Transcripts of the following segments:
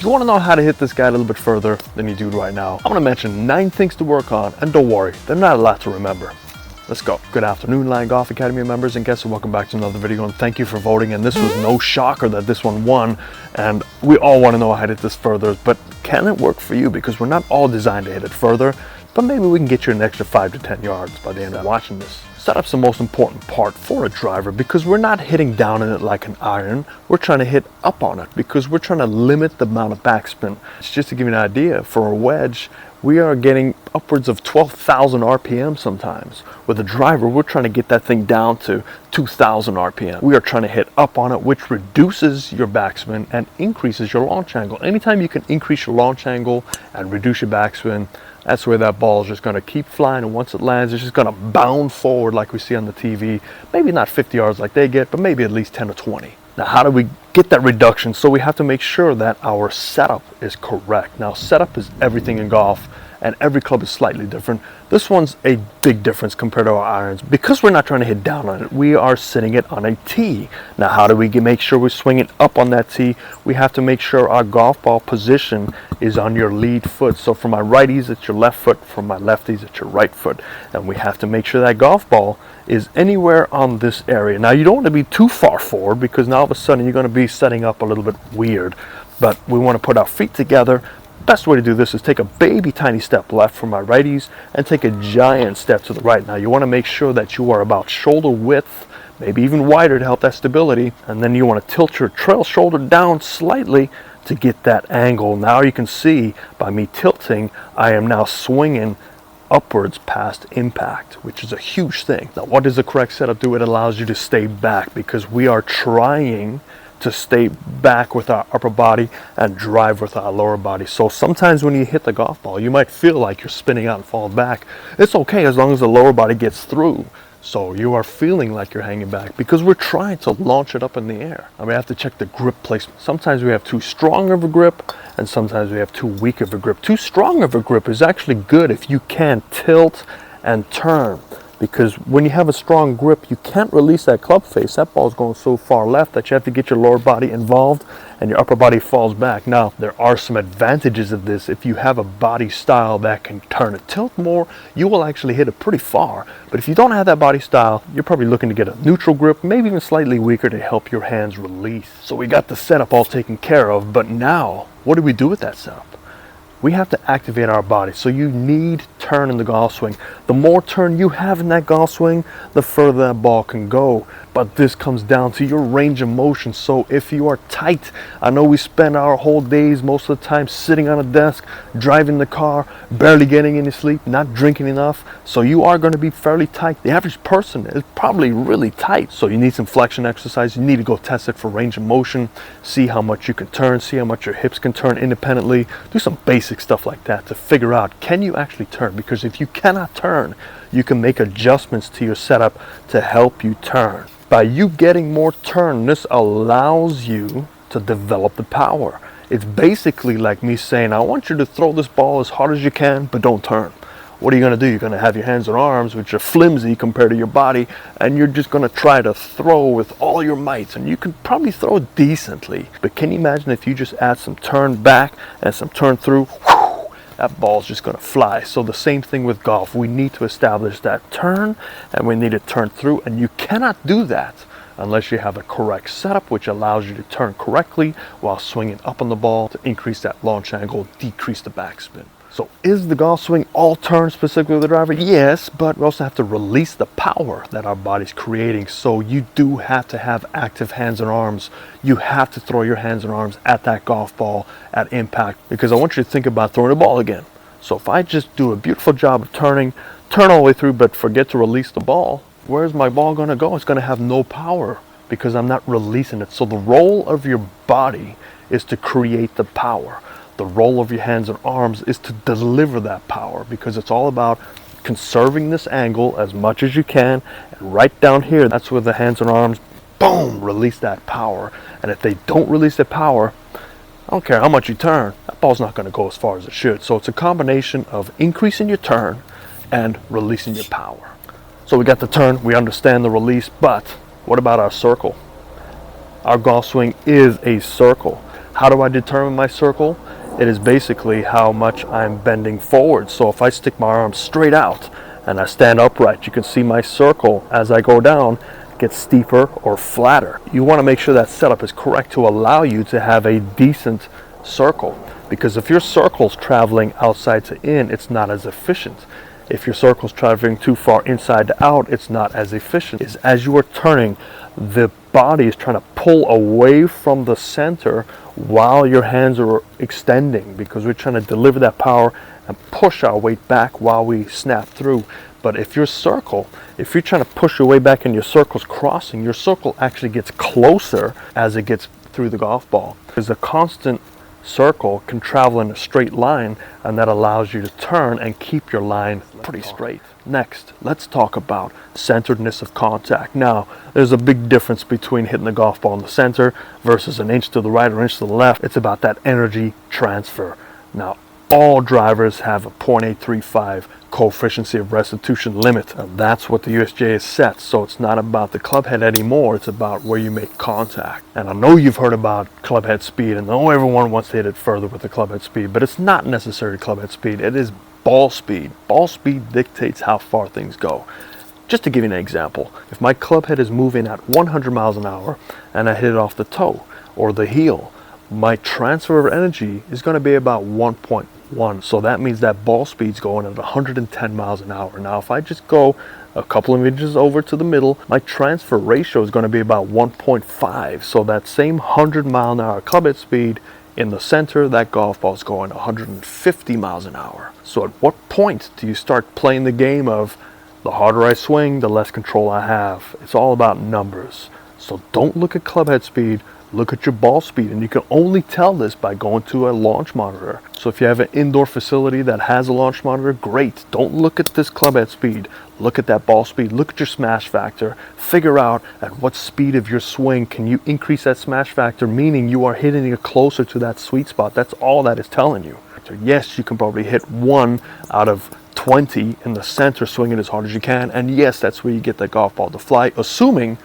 you want to know how to hit this guy a little bit further than you do right now, I'm going to mention 9 things to work on, and don't worry, they're not a lot to remember. Let's go. Good afternoon, Lion Golf Academy members and guests, and welcome back to another video, and thank you for voting. And this was no shocker that this one won, and we all want to know how to hit this further, but can it work for you? Because we're not all designed to hit it further, but maybe we can get you an extra 5 to 10 yards by the end of watching this. Setup's the most important part for a driver because we're not hitting down in it like an iron. We're trying to hit up on it because we're trying to limit the amount of backspin. It's just to give you an idea, for a wedge, we are getting upwards of 12,000 RPM sometimes. With a driver, we're trying to get that thing down to 2,000 RPM. We are trying to hit up on it, which reduces your backspin and increases your launch angle. Anytime you can increase your launch angle and reduce your backspin, that's where that ball is just going to keep flying, and once it lands, it's just going to bound forward like we see on the TV. Maybe not 50 yards like they get, but maybe at least 10 or 20. Now, how do we get that reduction? So we have to make sure that our setup is correct. Now, setup is everything in golf, and every club is slightly different. This one's a big difference compared to our irons. Because we're not trying to hit down on it, we are sitting it on a tee. Now, how do we make sure we're swinging up on that tee? We have to make sure our golf ball position is on your lead foot. So for my righties, it's your left foot. For my lefties, it's your right foot. And we have to make sure that golf ball is anywhere on this area. Now, you don't want to be too far forward because now all of a sudden you're going to be setting up a little bit weird. But we want to put our feet together. Best way to do this is take a baby tiny step left for my righties and take a giant step to the right. Now, you want to make sure that you are about shoulder width, maybe even wider to help that stability, and then you want to tilt your trail shoulder down slightly to get that angle. Now you can see by me tilting, I am now swinging upwards past impact, which is a huge thing. Now, what does the correct setup do? It allows you to stay back because we are trying to stay back with our upper body and drive with our lower body. So sometimes when you hit the golf ball, you might feel like you're spinning out and falling back. It's okay as long as the lower body gets through. So you are feeling like you're hanging back because we're trying to launch it up in the air. And we have to check the grip placement. Sometimes we have too strong of a grip and sometimes we have too weak of a grip. Too strong of a grip is actually good if you can tilt and turn. Because when you have a strong grip, you can't release that club face. That ball's going so far left that you have to get your lower body involved and your upper body falls back. Now, there are some advantages of this. If you have a body style that can turn and tilt more, you will actually hit it pretty far. But if you don't have that body style, you're probably looking to get a neutral grip, maybe even slightly weaker to help your hands release. So we got the setup all taken care of, but now, what do we do with that setup? We have to activate our body. So you need turn in the golf swing. The more turn you have in that golf swing, the further that ball can go. But this comes down to your range of motion. So if you are tight, I know we spend our whole days most of the time sitting on a desk, driving the car, barely getting any sleep, not drinking enough. So you are going to be fairly tight. The average person is probably really tight. So you need some flexion exercise. You need to go test it for range of motion, see how much you can turn, see how much your hips can turn independently. Do some basic stuff like that to figure out, can you actually turn? Because if you cannot turn, you can make adjustments to your setup to help you turn. By you getting more turn, this allows you to develop the power. It's basically like me saying, I want you to throw this ball as hard as you can, but don't turn. What are you going to do? You're going to have your hands and arms, which are flimsy compared to your body, and you're just going to try to throw with all your might, and you can probably throw decently. But can you imagine if you just add some turn back and some turn through? That ball's just going to fly. So the same thing with golf. We need to establish that turn, and we need to turn through, and you cannot do that unless you have a correct setup, which allows you to turn correctly while swinging up on the ball to increase that launch angle, decrease the backspin. So is the golf swing all turn specifically with the driver? Yes, but we also have to release the power that our body's creating. So you do have to have active hands and arms. You have to throw your hands and arms at that golf ball at impact, because I want you to think about throwing the ball again. So if I just do a beautiful job of turn all the way through, but forget to release the ball, where's my ball going to go? It's going to have no power because I'm not releasing it. So the role of your body is to create the power. The role of your hands and arms is to deliver that power, because it's all about conserving this angle as much as you can. And right down here, that's where the hands and arms, boom, release that power. And if they don't release the power, I don't care how much you turn, that ball's not going to go as far as it should. So it's a combination of increasing your turn and releasing your power. So we got the turn, we understand the release, but what about our circle? Our golf swing is a circle. How do I determine my circle? It is basically how much I'm bending forward. So if I stick my arms straight out and I stand upright, you can see my circle as I go down gets steeper or flatter. You want to make sure that setup is correct to allow you to have a decent circle, because if your circle's traveling outside to in, it's not as efficient. If your circle's traveling too far inside to out, it's not as efficient. As you are turning, the body is trying to pull away from the center while your hands are extending, because we're trying to deliver that power and push our weight back while we snap through. But if you're trying to push your way back and your circle's crossing, your circle actually gets closer as it gets through the golf ball. Because a constant circle can travel in a straight line, and that allows you to turn and keep your line pretty straight. Next, let's talk about centeredness of contact. Now, there's a big difference between hitting the golf ball in the center versus an inch to the right or inch to the left. It's about that energy transfer. Now, all drivers have a 0.835 coefficient of restitution limit, and that's what the USGA has set. So it's not about the club head anymore, it's about where you make contact. And I know you've heard about club head speed, and I know everyone wants to hit it further with the club head speed, but it's not necessarily club head speed, it is ball speed. Ball speed dictates how far things go. Just to give you an example, if my club head is moving at 100 miles an hour and I hit it off the toe or the heel, my transfer of energy is going to be about 1.1. So that means that ball speed's going at 110 miles an hour. Now, if I just go a couple of inches over to the middle, my transfer ratio is going to be about 1.5. So that same 100 mile an hour club head speed in the center, that golf ball is going 150 miles an hour. So at what point do you start playing the game of the harder I swing, the less control I have? It's all about numbers. So don't look at club head speed, look at your ball speed, and you can only tell this by going to a launch monitor. So if you have an indoor facility that has a launch monitor, great. Don't look at this club head speed, look at that ball speed, look at your smash factor, figure out at what speed of your swing can you increase that smash factor, meaning you are hitting it closer to that sweet spot. That's all that is telling you. So yes, you can probably hit 1 out of 20 in the center, swinging as hard as you can, and yes, that's where you get that golf ball to fly, assuming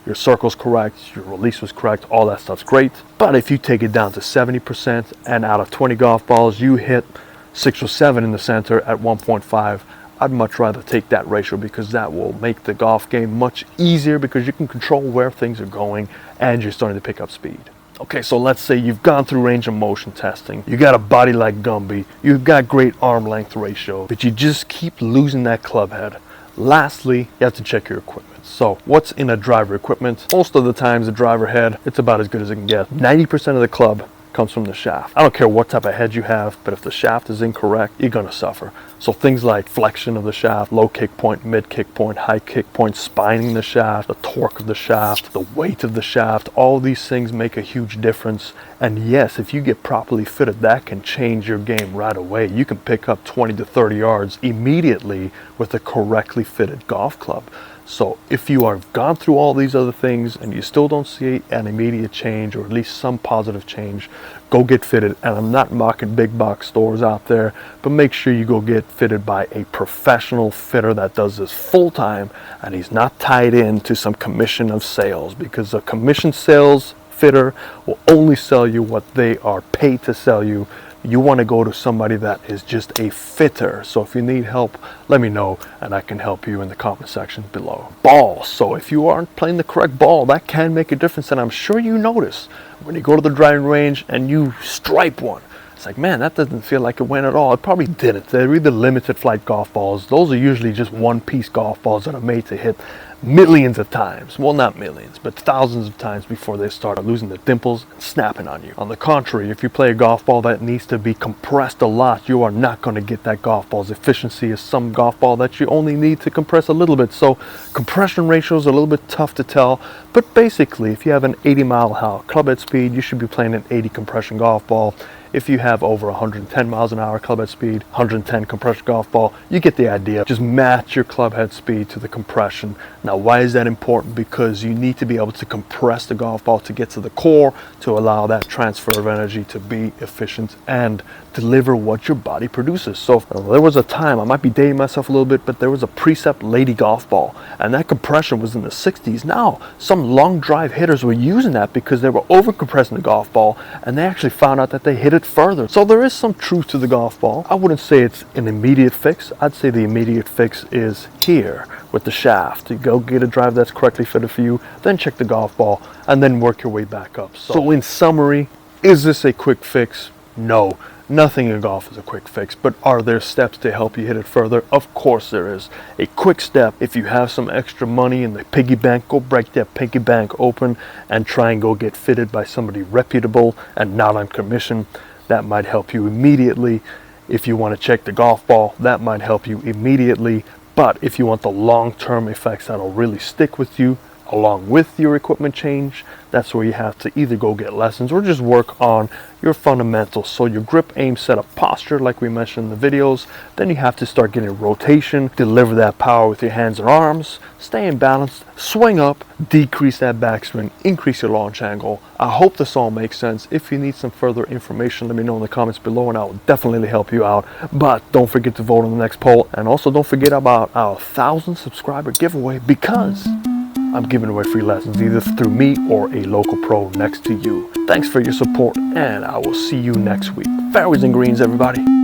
your circle's correct, your release was correct, all that stuff's great. But if you take it down to 70% and out of 20 golf balls, you hit 6 or 7 in the center at 1.5, I'd much rather take that ratio, because that will make the golf game much easier, because you can control where things are going and you're starting to pick up speed. Okay, so let's say you've gone through range of motion testing, you got a body like Gumby, you've got great arm length ratio, but you just keep losing that club head. Lastly, you have to check your equipment. So what's in a driver equipment? Most of the times the driver head, it's about as good as it can get. 90% of the club comes from the shaft. I don't care what type of head you have, but if the shaft is incorrect, you're gonna suffer. So things like flexion of the shaft, low kick point, mid kick point, high kick point, spining the shaft, the torque of the shaft, the weight of the shaft, all these things make a huge difference. And yes, if you get properly fitted, that can change your game right away. You can pick up 20 to 30 yards immediately with a correctly fitted golf club. So if you have gone through all these other things and you still don't see an immediate change, or at least some positive change, go get fitted. And I'm not mocking big box stores out there, but make sure you go get fitted by a professional fitter that does this full time, and he's not tied in to some commission of sales, because a commission sales fitter will only sell you what they are paid to sell you. You want to go to somebody that is just a fitter. So if you need help, let me know and I can help you in the comment section below. Ball. So if you aren't playing the correct ball, that can make a difference. And I'm sure you notice when you go to the driving range and you stripe one, it's like, man, that doesn't feel like it went at all. It probably didn't. They're either limited flight golf balls. Those are usually just one-piece golf balls that are made to hit millions of times. Well, not millions, but thousands of times before they start losing their dimples and snapping on you. On the contrary, if you play a golf ball that needs to be compressed a lot, you are not going to get that golf ball's efficiency as some golf ball that you only need to compress a little bit. So compression ratios are a little bit tough to tell, but basically if you have an 80 mile an hour club head speed, you should be playing an 80 compression golf ball. If you have over 110 miles an hour club head speed, 110 compression golf ball, you get the idea. Just match your club head speed to the compression. Now, why is that important? Because you need to be able to compress the golf ball to get to the core to allow that transfer of energy to be efficient and deliver what your body produces. So there was a time, I might be dating myself a little bit, but there was a Precept Lady golf ball, and that compression was in the 60s. Now, some long drive hitters were using that because they were over compressing the golf ball, and they actually found out that they hit it further. So there is some truth to the golf ball. I wouldn't say it's an immediate fix. I'd say the immediate fix is here with the shaft. You go get a drive that's correctly fitted for you, then check the golf ball, and then work your way back up. So in summary, is this a quick fix? No. Nothing in golf is a quick fix, but are there steps to help you hit it further? Of course there is. A quick step, if you have some extra money in the piggy bank, go break that piggy bank open and try and go get fitted by somebody reputable and not on commission. That might help you immediately. If you want to check the golf ball, that might help you immediately. But if you want the long-term effects that'll really stick with you, along with your equipment change, that's where you have to either go get lessons or just work on your fundamentals. So your grip, aim, setup, posture, like we mentioned in the videos. Then you have to start getting rotation, deliver that power with your hands and arms, stay in balance, swing up, decrease that backswing, increase your launch angle. I hope this all makes sense. If you need some further information, let me know in the comments below and I will definitely help you out. But don't forget to vote on the next poll, and also don't forget about our 1,000 subscriber giveaway, because I'm giving away free lessons either through me or a local pro next to you. Thanks for your support, and I will see you next week. Fairways and greens, everybody.